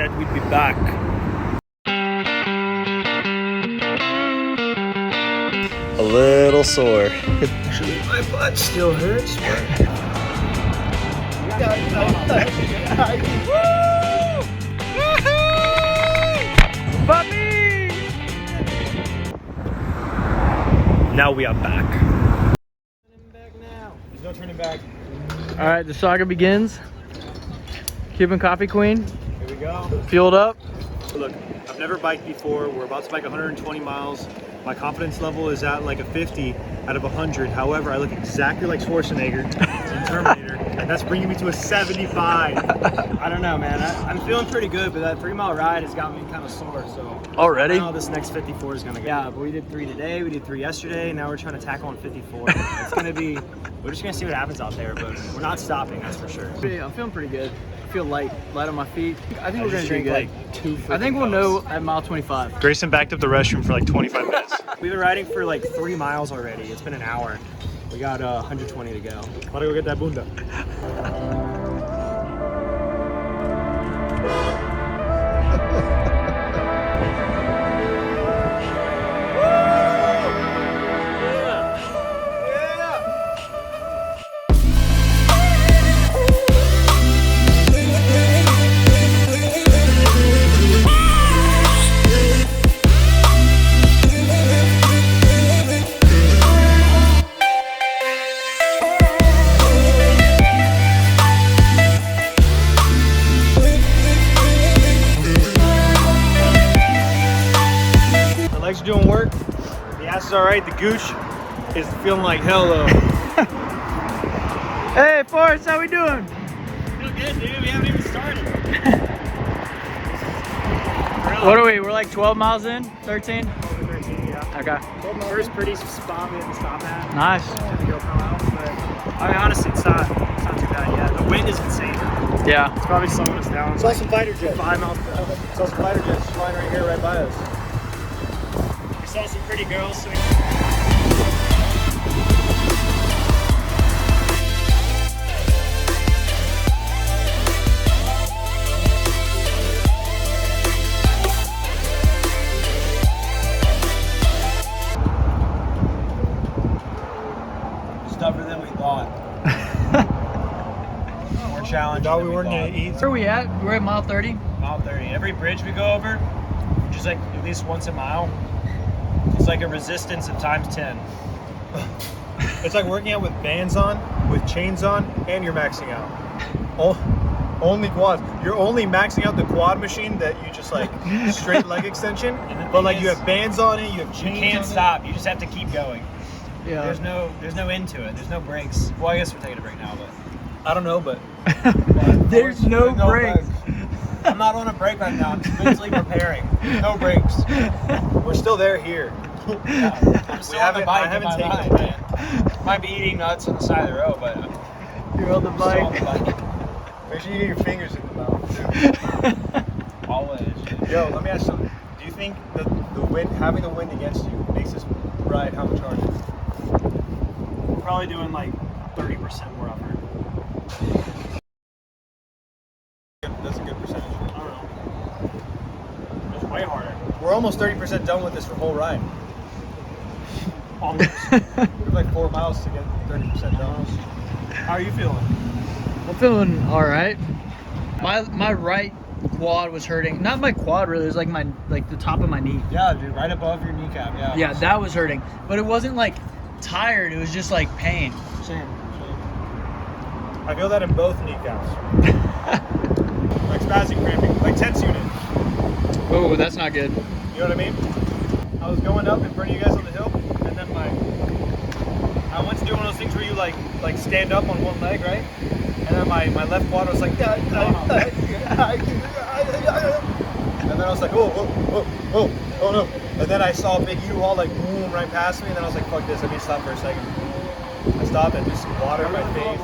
said we'd be back. A little sore. Actually, my butt still hurts, but... Puppy! Now we are back. There's no turning back. All right, the saga begins. Cuban Coffee Queen, Here we go. fueled up. Look, I've never biked before. We're about to bike 120 miles. My confidence level is at like a 50 out of 100. However, I look exactly like Schwarzenegger in Terminator, and that's bringing me to a 75. I don't know, man. I'm feeling pretty good, but that 3-mile ride has got me kind of sore, so... Already? I don't know how this next 54 is gonna go. Yeah, but we did 3 today, we did 3 yesterday, now we're trying to tackle on 54. It's gonna be... We're just gonna see what happens out there, but we're not stopping, that's for sure. I'm feeling pretty good. I feel light on my feet. I think we're gonna drink like like 2 I think we'll know at mile 25. Grayson backed up the restroom for like 25 minutes. We've been riding for like 3 miles already. It's been an hour. We got 120 to go. Gotta go get that bunda. Legs are doing work. The ass is all right. The gooch is feeling like hell though. Hey, Forrest, how we doing? Feel good, dude. We haven't even started. What are we? We're like 12 miles in? 13? Over 13, yeah. Okay. First pretty spot we had to stop at. Nice. To go out, but I mean, honestly, it's not too bad yet. The wind is insane. Yeah. It's probably slowing us down. Saw some fighter jets. 5 miles per hour. Saw some fighter jets flying right here, right by us. We saw some pretty girls. So Tougher than we thought. More challenging. Thought than we weren't thought. gonna eat. Where are we at? We're at mile 30? Mile 30. Every bridge we go over, which is like at least once a mile, it's like a resistance of times 10. It's like working out with bands on, with chains on, and you're maxing out. Only quads. You're only maxing out the quad machine that you just like straight leg extension, but like you have bands on it, you have chains. You can't on stop. You just have to keep going. Yeah. There's no end to it. There's no breaks. Well, I guess we're taking a break now, but It. I don't know, but There's no breaks. I'm not on a break right now. I'm just mentally preparing. No breaks. we're still there here. I'm still on the bike. I haven't in my taken mind, man. Might be eating nuts on the side of the road, but You're on the I'm still on bike. the bike. Make sure you get your fingers in the mouth. Always. Yo, let me ask you something. Do you think that the wind, having the wind against you, makes this ride how much harder? We're probably doing like 30% more effort. That's a good percentage. I don't know. It's way harder. We're almost 30% done with this whole ride. Almost. We have like 4 miles to get 30% done. How are you feeling? I'm feeling all right. My right quad was hurting. Not my quad really. It was like the top of my knee. Yeah, dude, right above your kneecap. Yeah. Yeah, that was hurting. But it wasn't like tired. It was just like pain. Same. I feel that in both kneecaps. Like spastic cramping, like tense unit. Oh, that's not good. You know what I mean? I was going up in front of you guys on the hill, and then I went to do one of those things where you like stand up on one leg, right? And then my left quad was like, and then I was like, oh no. And then I saw a big U-Haul like boom right past me, and then I was like, fuck this, let me stop for a second. I stopped and just some water in my face.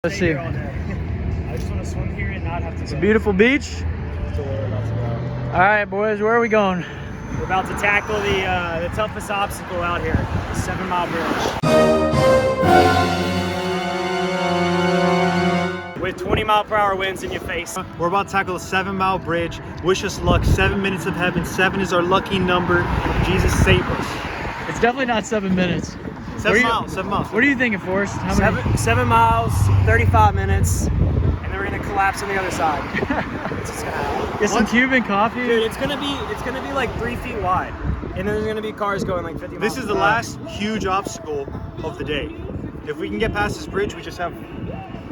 Let's see. I just want to swim here and not have to. It's a beautiful beach. All right, boys, where are we going? We're about to tackle the toughest obstacle out here, the 7 Mile Bridge. with 20-mile-per-hour winds in your face. We're about to tackle a 7-mile bridge. Wish us luck. 7 minutes of heaven. 7 is our lucky number. Jesus save us. It's definitely not 7 minutes. 7 miles. 7 miles. What are you thinking, Forrest? How many? 7 miles, 35 minutes, and then we're gonna collapse on the other side. It's just gonna happen. Get some Cuban coffee. Dude, it's gonna be like 3 feet wide, and then there's gonna be cars going like 50 miles. This is the last huge obstacle of the day. If we can get past this bridge, we just have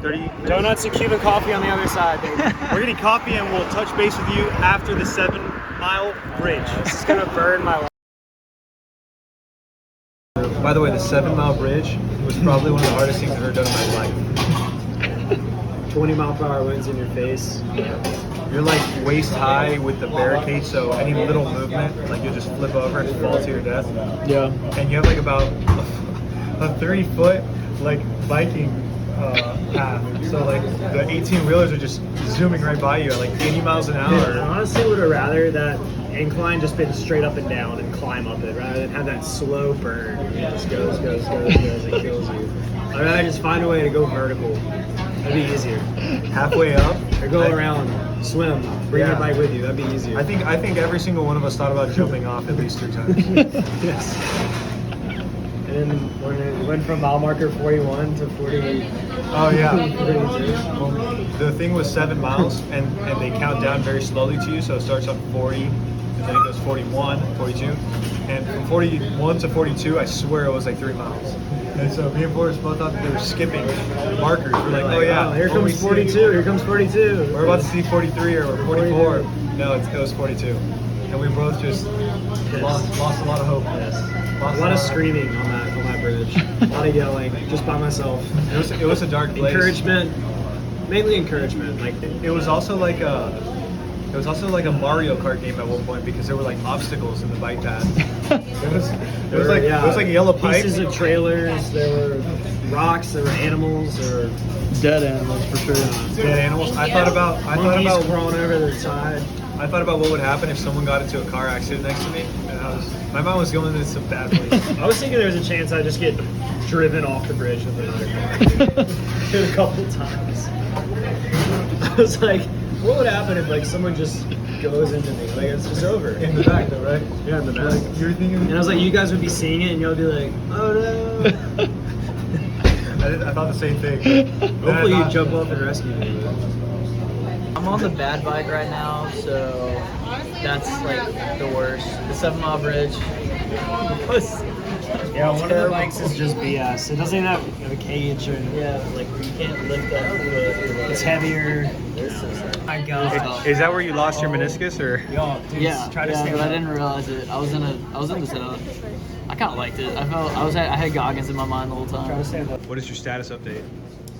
30 minutes. Donuts and Cuban coffee on the other side, baby. We're gonna coffee and we'll touch base with you after the 7-mile bridge. This is gonna burn my life. By the way, the 7-mile bridge was probably one of the hardest things I've ever done in my life. 20-mile-per-hour winds in your face. You're like waist high with the barricade, so any little movement, like you'll just flip over and fall to your death. Yeah. And you have like about a 30-foot like biking path. So like the 18-wheelers are just zooming right by you at like 80 miles an I hour. honestly would have rather that incline just been straight up and down and climb up it rather than have that slow burn. It just goes and kills you. I'd rather just find a way to go vertical. That'd be easier. Halfway up, Or go around, swim, bring your bike with you. That'd be easier. I think every single one of us thought about jumping off at least 3 times. Yes. And then we went from mile marker 41 to 48. Oh yeah. 42. Well, the thing was 7 miles, and they count down very slowly to you. So it starts on 40, and then it goes 41, 42, and from 41 to 42, I swear it was like 3 miles. And so me and Forrest both thought that they were skipping markers. We're like, oh yeah, here when we comes see- 42. Here comes 42. We're about to see 43 or 44. No, it was 42, and we both just lost a lot of hope. Yes. Lost A lot of screaming on that bridge. A lot of yelling, just by myself. It was a dark place. Encouragement, mainly encouragement. Like It was also like a Mario Kart game at one point because there were like obstacles in the bike path. It was like yellow pipe. pieces of trailers. There were rocks. There were animals. There were Dead animals for sure. dead animals. I thought about monkeys crawling over their side. I thought about what would happen if someone got into a car accident next to me, and my mind was going into some bad place. I was thinking there was a chance I'd just get driven off the bridge with another car. Did a couple times. I was like, what would happen if like someone just goes into me? Like it's just over. In the back, though, right? Yeah, in the back. Like, you're thinking. And I was like, you guys would be seeing it, and you'll be like, oh no. I thought the same thing. Hopefully you jump up and rescue me. I'm on the bad bike right now, so that's like the worst. The 7-mile bridge was Yeah, one of the bikes is just BS. It doesn't even have a cage or like you can't lift that. it's heavier. This is My God. Is that where you lost your meniscus, or? Yo, dude, yeah, try to yeah, stand but I up. didn't realize it. I was in the setup. I kind of liked it. I had Goggins in my mind the whole Try to time. stand up. What is your status update?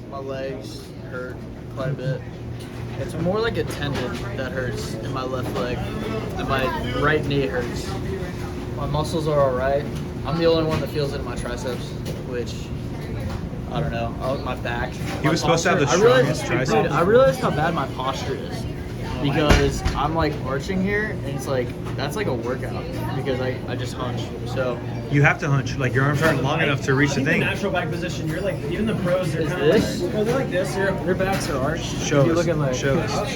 My legs hurt quite a bit. It's more like a tendon that hurts in my left leg, and my right knee hurts. My muscles are all right. I'm the only one that feels it in my triceps, which I don't know. My back. He was supposed to have the I realized- strongest dude, triceps. I realized how bad my posture is because I'm like arching here, and it's like that's like a workout because I just hunch. So You have to hunch. Like your arms aren't long enough to reach I the think thing. natural bike position, you're like, even the pros, they're Is kind of this? like, they're like this. Their backs are arched. Show If you us. look at like, Show us.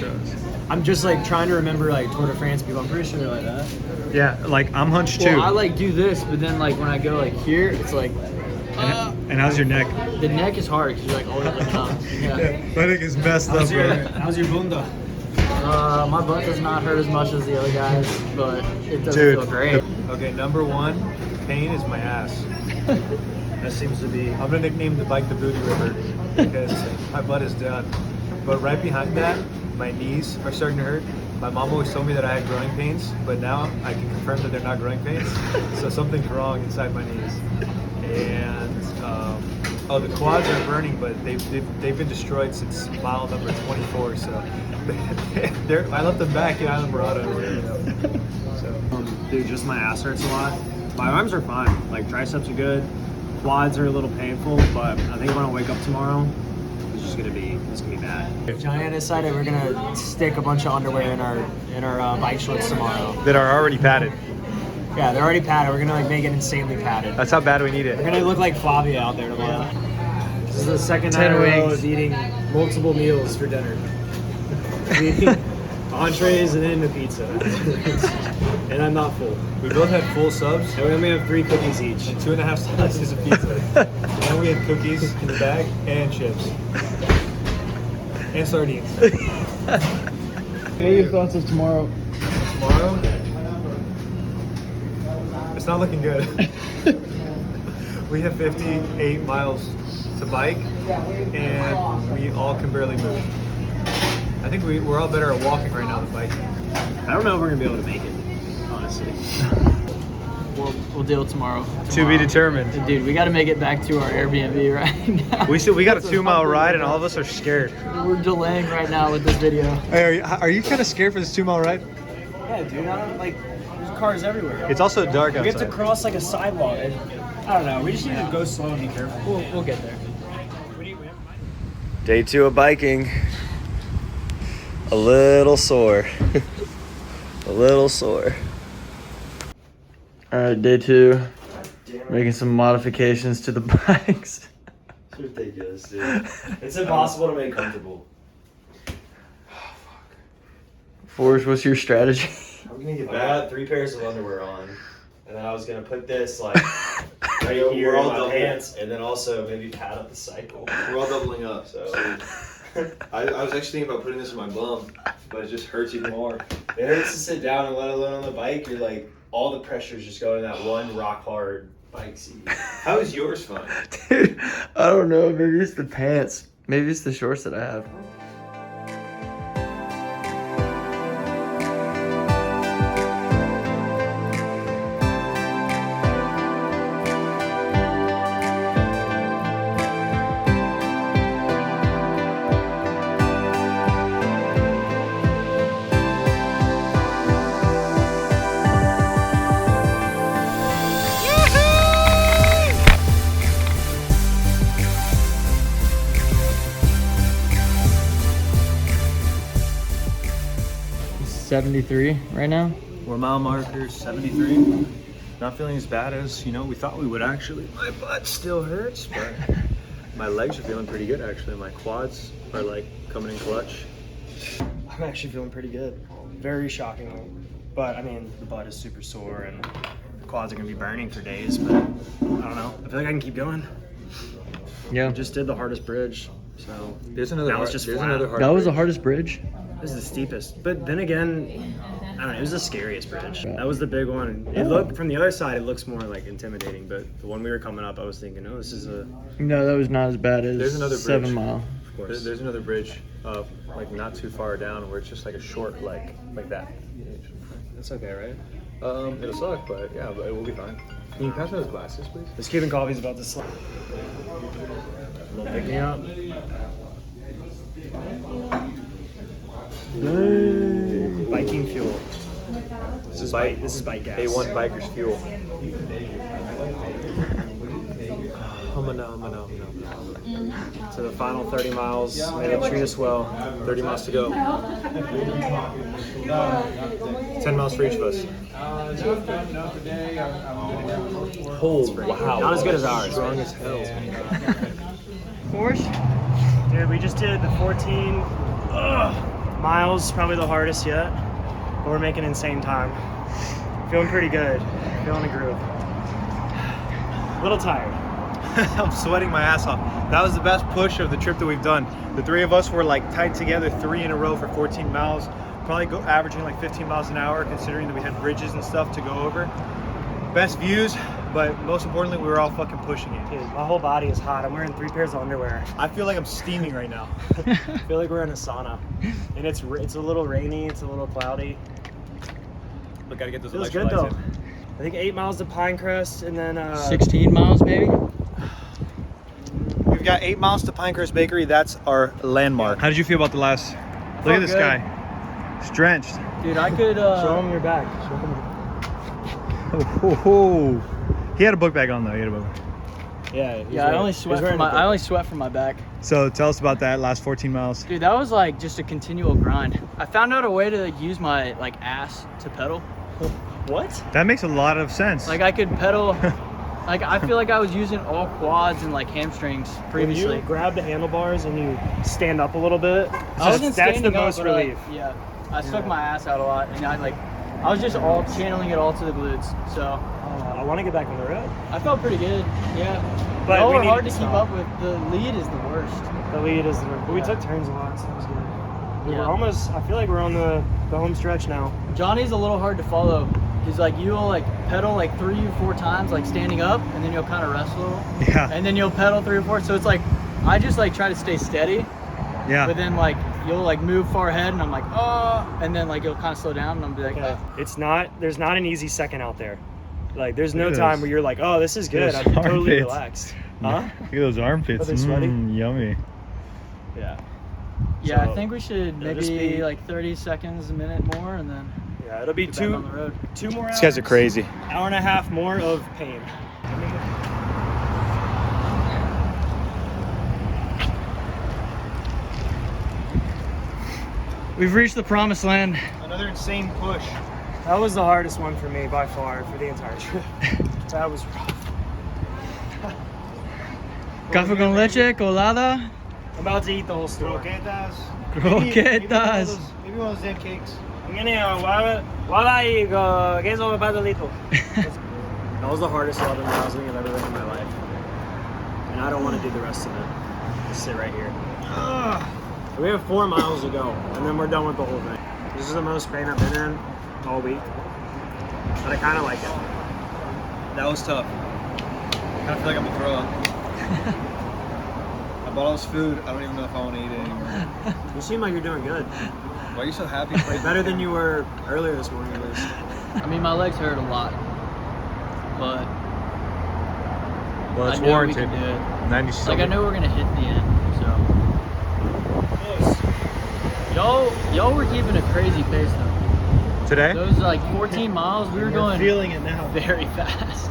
I'm just like trying to remember like Tour de France people. I'm pretty sure they're like that. Yeah, like I'm hunched too. well, I like do this, but then like when I go like here, it's like And how's your neck? the neck is hard because you're like always looking up. Yeah. My neck is messed How's your bunda? My butt does not hurt as much as the other guys, but it doesn't Dude. feel great. Okay, number 1 pain is my ass. That seems to be. I'm gonna nickname the bike the Booty River because my butt is done. But right behind that, my knees are starting to hurt. My mom always told me that I had growing pains, but now I can confirm that they're not growing pains. So something's wrong inside my knees. And the quads are burning, but they've been destroyed since mile number 24. So I left them back in Island Barada. So Dude, just my ass hurts a lot. My arms are fine. Like triceps are good. Quads are a little painful, but I think when I wake up tomorrow, it's gonna be bad. Johnny and I decided we're gonna stick a bunch of underwear in our bike shorts tomorrow. that are already padded. Yeah, they're already padded. We're gonna like make it insanely padded. That's how bad we need We're it. gonna look like Flavia out there tomorrow. This is the second 10 night in a row wings. of eating multiple meals for dinner. Entrees and then a pizza. And I'm not full. We both had full subs And we only have 3 cookies each. and 2.5 slices of pizza. And we had cookies in the bag and chips. And sardines. What are your thoughts of tomorrow? Tomorrow, it's not looking good. We have 58 miles to bike, and we all can barely move. I think we're all better at walking right now than biking. I don't know if we're gonna be able to make it, honestly. We'll deal tomorrow. To be determined. Dude, we got to make it back to our Airbnb right now. We got a 2-mile ride, and all of us are scared. We're delaying right now with this video. Hey, are you kind of scared for this 2-mile ride? Yeah, dude. I don't like. There's cars everywhere. It's also dark We have to outside. cross like a sidewalk. I don't know. We just need to go slow and be careful. We'll get there. Day 2 of biking. A little sore. A little sore. All right, day 2. Making some modifications to the bikes. It's ridiculous, dude. It's impossible to make comfortable. Forrest, what's your strategy? I'm gonna get bad 3 pairs of underwear on, and then I was gonna put this like right here in my pants, and then also maybe pad up the cycle. We're all doubling up. So I was actually thinking about putting this in my bum, but it just hurts even more. it hurts to sit down, and let alone on the bike. You're like all the pressure's just going in that one rock hard bike seat. How is yours fun? Dude, I don't know. Maybe it's the pants. Maybe it's the shorts that I have. $73 right now. We're mile markers 73. Not feeling as bad as we thought we would actually. My butt still hurts, but my legs are feeling pretty good actually. My quads are like coming in clutch. I'm actually feeling pretty good. Very shocking. But I mean, the butt is super sore and the quads are gonna be burning for days. But I don't know. I feel like I can keep going. Yeah. I just did the hardest bridge, so There's another. Now it's just there's flat. another hard. That was the bridge. hardest bridge. this is the steepest. But then again, I don't know. It was the scariest bridge. That was the big one. It looked from the other side. It looks more like intimidating. But the one we were coming up, I was thinking, oh, this is a. No, that was not as bad as There's another bridge. 7 Mile. Of course. There's another bridge, like not too far down, where it's just like a short, like that. That's okay, right? It'll suck, but yeah, but it will be fine. Can you pass me those glasses, please? This Cuban coffee's about to slide. Pick me up. Biking fuel. This is bike gas. A1 Bikers Fuel. So the final 30 miles, may they treat us well. 30 miles to go. 10 miles for each of us. Oh, wow. Not as good as ours. Strong as hell. Dude, we just did the 14 miles, probably the hardest yet. But we're making insane time. Feeling pretty good. Feeling a groove. A little tired. I'm sweating my ass off. That was the best push of the trip that we've done. The 3 of us were like tied together 3 in a row for 14 miles. Probably averaging like 15 miles an hour, considering that we had bridges and stuff to go over. Best views, but most importantly, we were all fucking pushing it. Dude, my whole body is hot. I'm wearing 3 pairs of underwear. I feel like I'm steaming right now. I feel like we're in a sauna. And it's a little rainy, it's a little cloudy. But gotta get those Feels electrolytes good though. in. I think 8 miles to Pinecrest and then 16 miles, maybe? We've got 8 miles to Pinecrest Bakery. That's our landmark. How did you feel about the last? Look at this good. guy. It's drenched. Dude, I could. show them your back. Show them. Oh. He had a book bag on though. He had a book bag. Yeah, Yeah, I only sweat from my back. So tell us about that last 14 miles. Dude, that was like just a continual grind. I found out a way to use my ass to pedal. What? That makes a lot of sense. Like I could pedal Like I feel like I was using all quads and like hamstrings previously. When you grab the handlebars and you stand up a little bit, I wasn't that's the standing up, most but relief. I stuck my ass out a lot, and I was just all channeling it all to the glutes. So I want to get back on the road. I felt pretty good. Yeah, But y'all we were need hard to to keep stop. up with. The lead is the worst. The lead is the but we Yeah. took turns a lot, so it was good. Dude, Yeah. We're almost. I feel like we're on the home stretch now. Johnny's a little hard to follow. He's like you'll like pedal like 3 or 4 times like standing up, and then you'll kind of rest a little, Yeah. and then you'll pedal 3 or 4. So it's like I just like try to stay steady, Yeah. but then like you'll like move far ahead, and I'm like and then like you'll kind of slow down, and I'm be like Okay. It's not. There's not an easy second out there. Like there's no Look at time those. where you're like, oh, this is good. Those I'm totally armpits. relaxed. Huh? Look at those armpits. Are they sweaty? Yummy. Yeah. Yeah, So, I think we should it'll just maybe be- like 30 seconds, a minute more, and then Yeah. It'll be get back on the road. two more hours. These guys are crazy. Hour and a half more of pain. We've reached the promised land. Another insane push. That was the hardest one for me by far for the entire trip. That was rough. Café con leche, colada, I'm about to eat the whole store. Croquetas. croquetas. Maybe one of those damn cakes. I'm gonna guava y queso pastelito. That was the hardest 11 miles I've ever done in my life. And I don't want to do the rest of it. Just sit right here. We have 4 miles to go, and then we're done with the whole thing. This is the most pain I've been in all week. But I kind of like it. That was tough. I kind of feel like I'm gonna throw up. I bought all this food. I don't even know if I want to eat it anymore. You seem like you're doing good. Why are you so happy? Like better than you were earlier this morning at least. I mean, my legs hurt a lot, but Well, I know we can do it. 97. Like I know we're gonna hit the end, so. Y'all were keeping a crazy pace though. Today? Those like 14 miles, we were going feeling it now. very fast.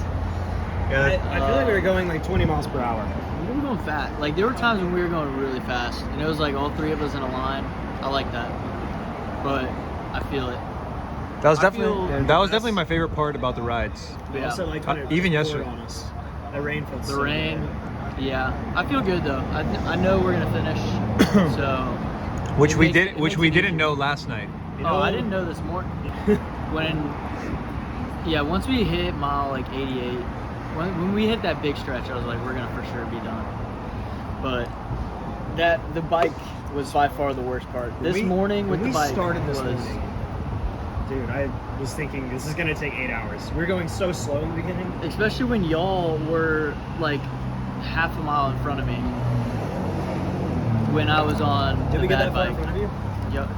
I feel like we were going like 20 miles per hour. We were going fast. Like there were times when we were going really fast, and it was like all 3 of us in a line. I like that, but I feel it. That was I definitely feel- that was definitely my favorite part about the rides. I Yeah. also like when it Even poured yesterday. on us. The rain felt The so rain, good. yeah. I feel good though. I know we're gonna finish, so. Which it we makes- did it which makes we it didn't easier. know last night. You Oh, know- I didn't know this morning. Once we hit mile like 88, when we hit that big stretch, I was like, we're gonna for sure be done. But the bike was by far the worst part. This morning with when the bike started this was. morning, dude, I was thinking this is gonna take 8 hours. We were going so slow in the beginning. Especially when y'all were like half a mile in front of me. When I was on Did the we get bad that far in bike. front of you? Yep,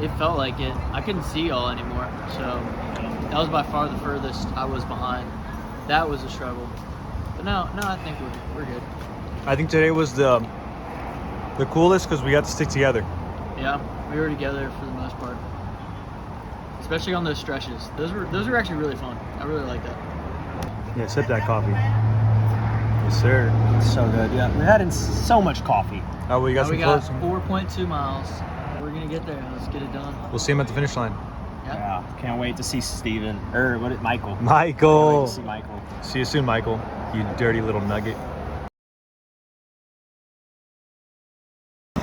it felt like it. I couldn't see y'all anymore, so that was by far the furthest I was behind. That was a struggle, but no, I think we're good. I think today was the coolest because we got to stick together. Yeah, we were together for the most part, especially on those stretches. Those were actually really fun. I really like that. Yeah, sip that coffee. Yes, sir. It's so good. Yeah, we had so much coffee. Oh, we got we some got close. 4.2 miles. We're gonna get there. Let's get it done. We'll see him at the finish line. Yeah. Can't wait to see Steven. Or Michael. Can't wait Michael. to see Michael. See you soon, Michael. You dirty little nugget.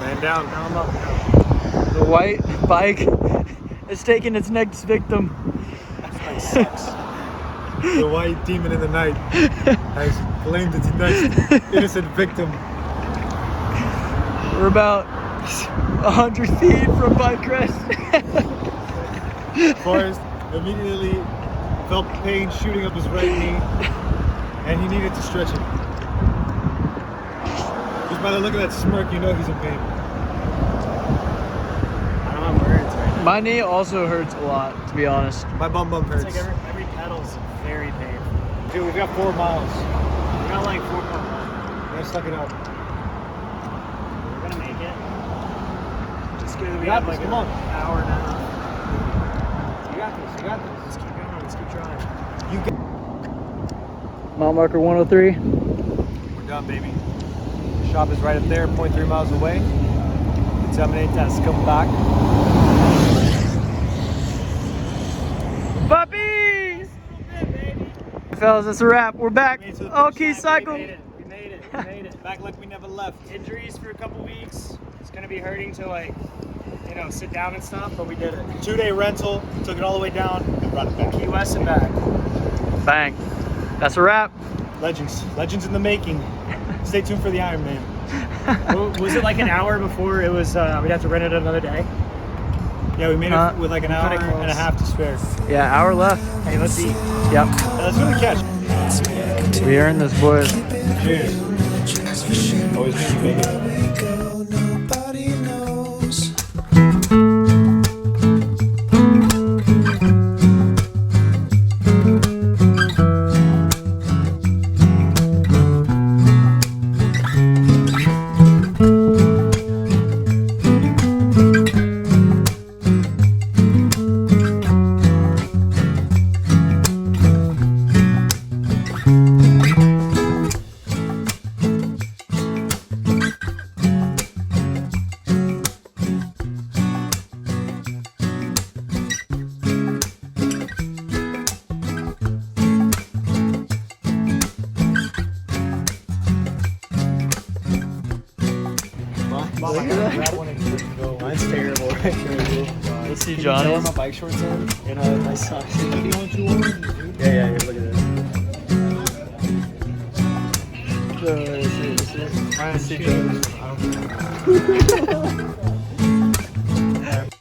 Man down. The white bike is taking its next victim. The white demon in the night has claimed its next innocent victim. We're about 100 feet from bike rest. Forrest immediately felt pain shooting up his right knee, and he needed to stretch it. Just by the look of that smirk, you know he's in pain. I don't have words right now. My knee also hurts a lot, to be honest. My bum hurts. It's like every pedal's very painful. Dude, we've got 4 miles. We got like 4 more. Gotta suck it up. We're gonna make it. It's good. We got have this, like come on. an hour and a half. You got this. You got this. Let's keep going. Let's keep trying. You got. Mile marker 103. We're done, baby. The shop is right up there, 0.3 miles away. Contaminate test coming back. Puppies! fellas, that's a wrap. We're back. Made it to the Oh, finish Key line. Cycle. We made it. Back like we never left. Injuries for a couple weeks. It's gonna be hurting to like, you know, sit down and stuff, but we did it. 2-day rental, took it all the way down, and brought it back. Key West and back. Bang. That's a wrap. Legends in the making. Stay tuned for the Ironman. Was it like an hour before it was? We'd have to rent it another day. Yeah, we made it with like an hour kinda close. and a half to spare. Yeah, hour left. Hey, let's eat. Yep. Let's go to the catch. We earned this, boys. Cheers. Always make it. Nobody knows. Mine's terrible right here. Let's see Can you tell where Johnny's. my bike shorts in? And my socks. Yeah, here, look at this. Let's see Johnny's.